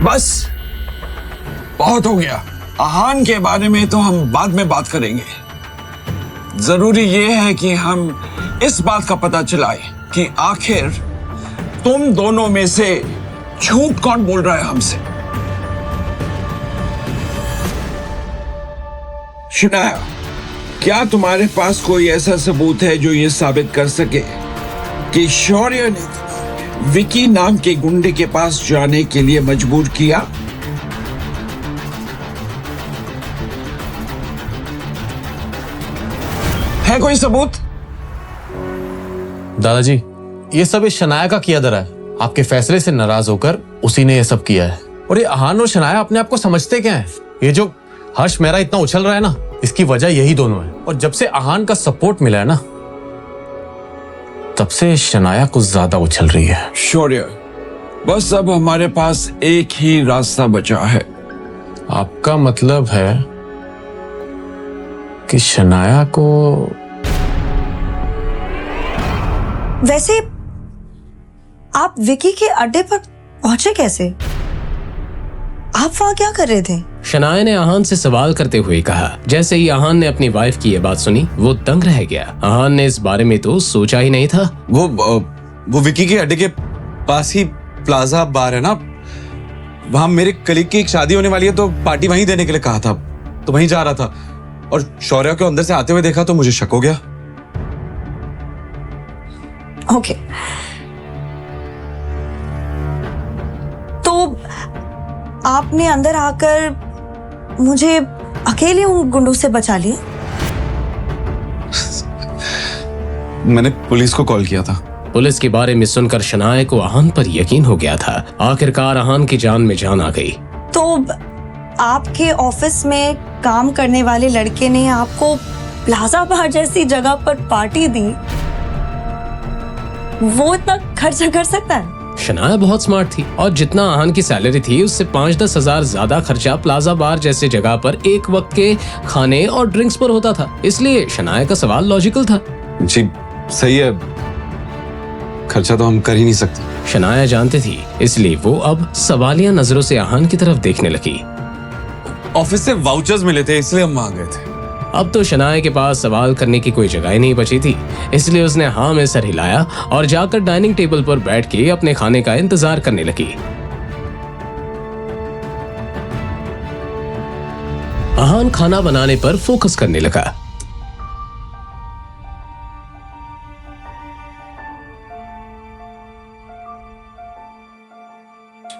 बस बहुत हो गया। आहान के बारे में तो हम बाद में बात करेंगे। जरूरी ये है कि हम इस बात का पता चलाए कि आखिर तुम दोनों में से झूठ कौन बोल रहा है हमसे। शनाया, क्या तुम्हारे पास कोई ऐसा सबूत है जो ये साबित कर सके कि शौर्य ने विकी नाम के गुंडे के पास जाने के लिए मजबूर किया? है कोई सबूत? दादाजी, ये सब इस शनाया का किया धरा है। आपके फैसले से नाराज होकर उसी ने ये सब किया है। और ये आहान और शनाया अपने आप को समझते क्या है? ये जो हर्ष मेरा इतना उछल रहा है ना, इसकी वजह यही दोनों है। और जब से आहान का सपोर्ट मिला है ना, तब से शनाया कुछ ज्यादा उछल रही है। शौर्य, बस अब हमारे पास एक ही रास्ता बचा है। आपका मतलब है कि शनाया को... वैसे आप विकी के अड्डे पर पहुंचे कैसे? आप वहां क्या कर रहे थे? शनाया ने आहान से सवाल करते हुए कहा। जैसे ही आहान ने अपनी वाइफ की ये बात सुनी, वो दंग रह गया। आहान ने इस बारे में तो सोचा ही नहीं था। वो विकी के अड्डे के पास ही प्लाजा बार है ना, वहां मेरे कलीग की एक शादी होने वाली है, तो पार्टी वहीं देने के लिए कहा था, तो वहीं जा रहा था। और शौर्य को अंदर से आते हुए देखा तो मुझे शक हो गया। ओके, तो आपने अंदर आकर मुझे अकेले उन गुंडों से बचा लिया? मैंने पुलिस को कॉल किया था। पुलिस के बारे में सुनकर शनाया को आहान पर यकीन हो गया था। आखिरकार आहान की जान में जान आ गई। तो आपके ऑफिस में काम करने वाले लड़के ने आपको प्लाजा बार जैसी जगह पर पार्टी दी, वो इतना खर्चा कर सकता है? शनाया बहुत स्मार्ट थी और जितना आहान की सैलरी थी उससे 5-10 हजार ज्यादा खर्चा प्लाजा बार जैसे जगह पर एक वक्त के खाने और ड्रिंक्स पर होता था। इसलिए शनाया का सवाल लॉजिकल था। जी सही है, खर्चा तो हम कर ही नहीं सकते। शनाया जानती थी, इसलिए वो अब सवालिया नजरों से आहान की तरफ देखने लगी। ऑफिस से वाउचर्स मिले थे, इसलिए हम वहां गए थे। अब तो शनाया के पास सवाल करने की कोई जगह ही नहीं बची थी, इसलिए उसने हाँ में सर हिलाया और जाकर डाइनिंग टेबल पर बैठ के अपने खाने का इंतजार करने लगी। आहान खाना बनाने पर फोकस करने लगा।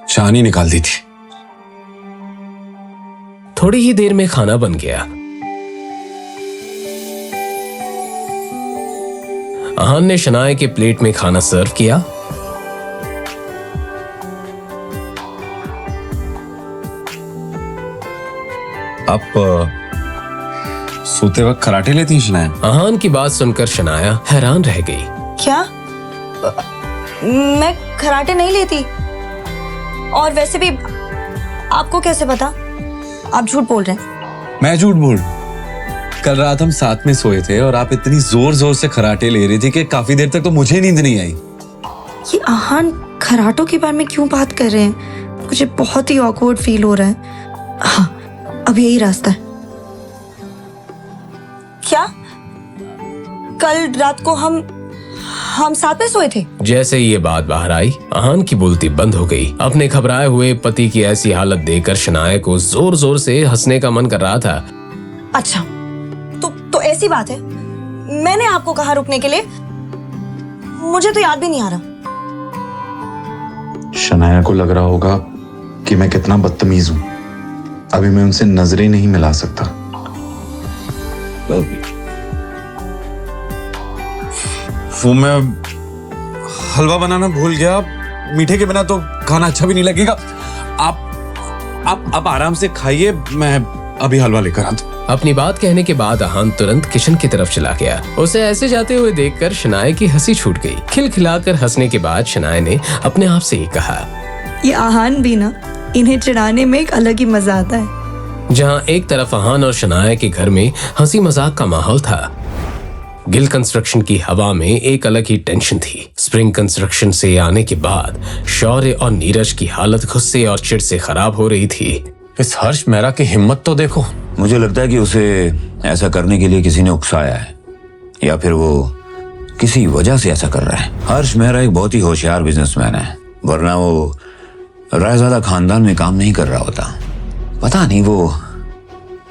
चानी निकाल दी थी। थोड़ी ही देर में खाना बन गया। आहान ने शनाया के प्लेट में खाना सर्व किया। आप सोते वक्त खराटे लेती हैं शनाया? आहान की बात सुनकर शनाया हैरान रह गई। क्या? मैं खराटे नहीं लेती। और वैसे भी आपको कैसे पता? आप झूठ बोल रहे हैं। मैं झूठ बोल? कल रात हम साथ में सोए थे और आप इतनी जोर जोर से खराटे ले रही थी कि काफी देर तक तो मुझे नींद नहीं आई। ये आहान खराटों के बारे में क्यों बात कर रहे हैं? मुझे बहुत ही ऑकवर्ड फील हो रहा है। हाँ, अब यही रास्ता है। क्या कल रात को हम साथ में सोए थे? जैसे ही ये बात बाहर आई, आहान की बोलती बंद हो गई। अपने घबराए हुए पति की ऐसी हालत देखकर शनाया को जोर जोर से हंसने का मन कर रहा था। अच्छा, तो ऐसी बात है। मैंने आपको कहा रुकने के लिए? मुझे तो याद भी नहीं आ रहा। शनाया को लग रहा होगा कि मैं कितना बदतमीज हूं। अभी मैं उनसे नजरें नहीं मिला सकता। वो मैं हलवा बनाना भूल गया। मीठे के बिना तो खाना अच्छा भी नहीं लगेगा। आप आराम से खाइए, मैं अभी हलवा लेकर आता हूं। अपनी बात कहने के बाद आहान तुरंत किचन की तरफ चला गया। उसे ऐसे जाते हुए देखकर शनाया की हंसी छूट गई। खिलखिलाकर हंसने के बाद शनाया ने अपने आप से ही कहा, ये आहान भी ना, इन्हें चिढ़ाने में एक अलग ही मजा आता है। जहां एक तरफ आहान और शनाया के घर में हंसी मजाक का माहौल था, गिल कंस्ट्रक्शन की हवा में एक अलग ही टेंशन थी। स्प्रिंग कंस्ट्रक्शन से आने के बाद शौर्य और नीरज की हालत गुस्से और चिढ़ से खराब हो रही थी। इस हर्ष मेहरा की हिम्मत तो देखो। मुझे लगता है कि उसे ऐसा करने के लिए किसी ने उकसाया है, या फिर वो किसी वजह से ऐसा कर रहा है। हर्ष मेहरा एक बहुत ही होशियार बिजनेसमैन है, वरना वो रायजादा खानदान में काम नहीं कर रहा होता। पता नहीं वो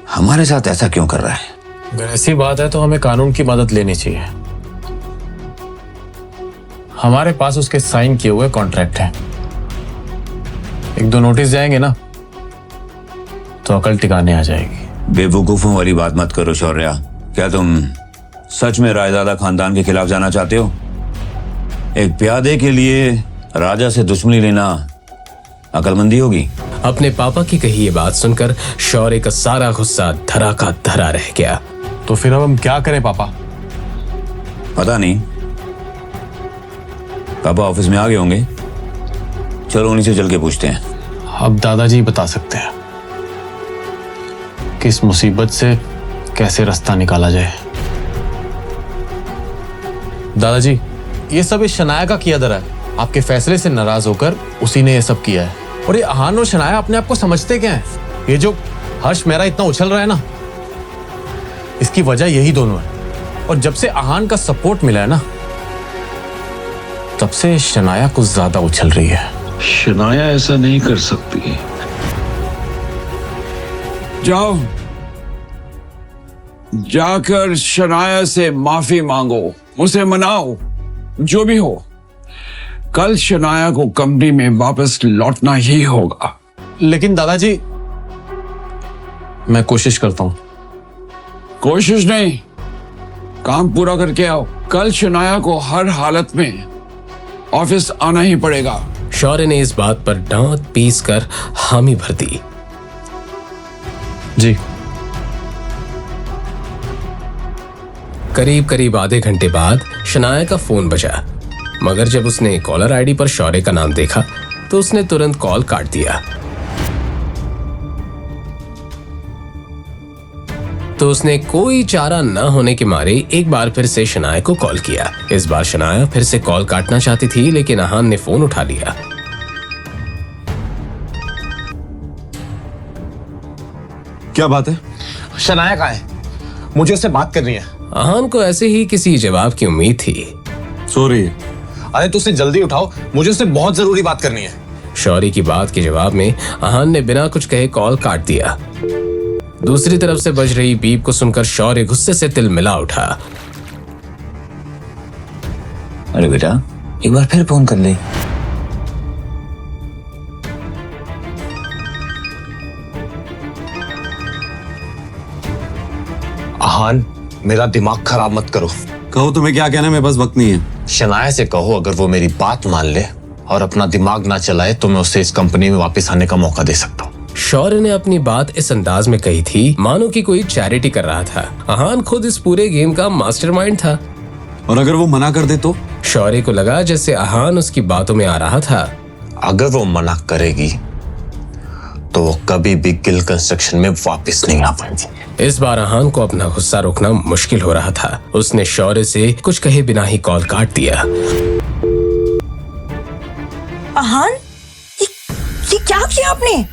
हमारे साथ ऐसा क्यों कर रहा है। अगर ऐसी बात है तो हमें कानून की मदद लेनी चाहिए। हमारे पास उसके साइन किए हुए कॉन्ट्रैक्ट हैं। एक दो नोटिस जाएंगे ना तो अकल टिकाने आ जाएगी। बेवकूफों वाली बात मत करो शौर्या। क्या तुम सच में रायजादा खानदान के खिलाफ जाना चाहते हो? एक प्यादे के लिए राजा से दुश्मनी लेना अकलमंदी होगी। अपने पापा की कही ये बात सुनकर शौर्य का सारा गुस्सा धरा का धरा रह गया। तो फिर अब हम क्या करें पापा? पता नहीं, पापा ऑफिस में आ गए होंगे। चलो उन्हीं से चल के पूछते हैं। अब दादाजी बता सकते हैं कि इस मुसीबत से कैसे रास्ता निकाला जाए। दादाजी, ये सब इस शनाया का किया धरा है। आपके फैसले से नाराज होकर उसी ने ये सब किया है। और ये अहान और शनाया अपने आप को समझते क्या है? ये जो हर्ष मेहरा इतना उछल रहा है ना, इसकी वजह यही दोनों है। और जब से अहान का सपोर्ट मिला है ना, तब से शनाया कुछ ज्यादा उछल रही है। शनाया ऐसा नहीं कर सकती। जाओ, जाकर शनाया से माफी मांगो, उसे मनाओ। जो भी हो, कल शनाया को कंपनी में वापस लौटना ही होगा। लेकिन दादाजी, मैं कोशिश करता हूं। कोशिश नहीं, काम पूरा करके आओ। कल शनाया को हर हालत में ऑफिस आना ही पड़ेगा। शौर्य ने इस बात पर दांत पीस कर हामी भर दी। जी। करीब करीब आधे घंटे बाद शनाया का फोन बजा, मगर जब उसने कॉलर आईडी पर शौर्य का नाम देखा तो उसने तुरंत कॉल काट दिया। तो उसने कोई चारा न होने के मारे एक बार फिर से शनाया को कॉल किया। इस बार शनाया फिर से कॉल काटना चाहती थी, लेकिन अहान ने फोन उठा लिया। क्या बात है? शनाया कहाँ है? मुझे उससे बात करनी है। अहान को ऐसे ही किसी जवाब की उम्मीद थी। सो रही है। अरे तो उसे जल्दी उठाओ, मुझे उससे बहुत जरूरी बात करनी है। शौर्य की बात के जवाब में अहान ने बिना कुछ कहे कॉल काट दिया। दूसरी तरफ से बज रही बीप को सुनकर शौर्य गुस्से से तिलमिला उठा। अरे बेटा, एक बार फिर फोन कर ले। अहान, मेरा दिमाग खराब मत करो। कहो तुम्हें क्या कहना है, मेरे पास वक्त नहीं है। शनाया से कहो अगर वो मेरी बात मान ले और अपना दिमाग ना चलाए तो मैं उसे इस कंपनी में वापस आने का मौका दे सकता हूँ। शौर्य ने अपनी बात इस अंदाज में कही थी मानो कि कोई चैरिटी कर रहा था। अहान खुद इस पूरे गेम का मास्टरमाइंड था। और अगर वो मना कर दे तो? शौर्य को लगा जैसे अहान उसकी बातों में आ रहा था। अगर वो मना करेगी तो वो कभी भी गिल कंस्ट्रक्शन में वापस नहीं आ पाएगी। इस बार अहान को अपना गुस्सा रोकना मुश्किल हो रहा था। उसने शौर्य से कुछ कहे बिना ही कॉल काट दिया। अहान, ये क्या किया आपने?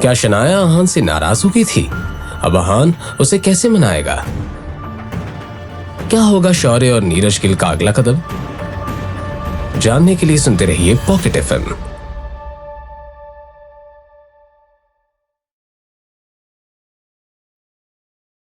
क्या शनाया अहान से नाराज हो गई थी? अब अहान उसे कैसे मनाएगा? क्या होगा शौर्य और नीरज गिल का अगला कदम? जानने के लिए सुनते रहिए पॉकेट FM।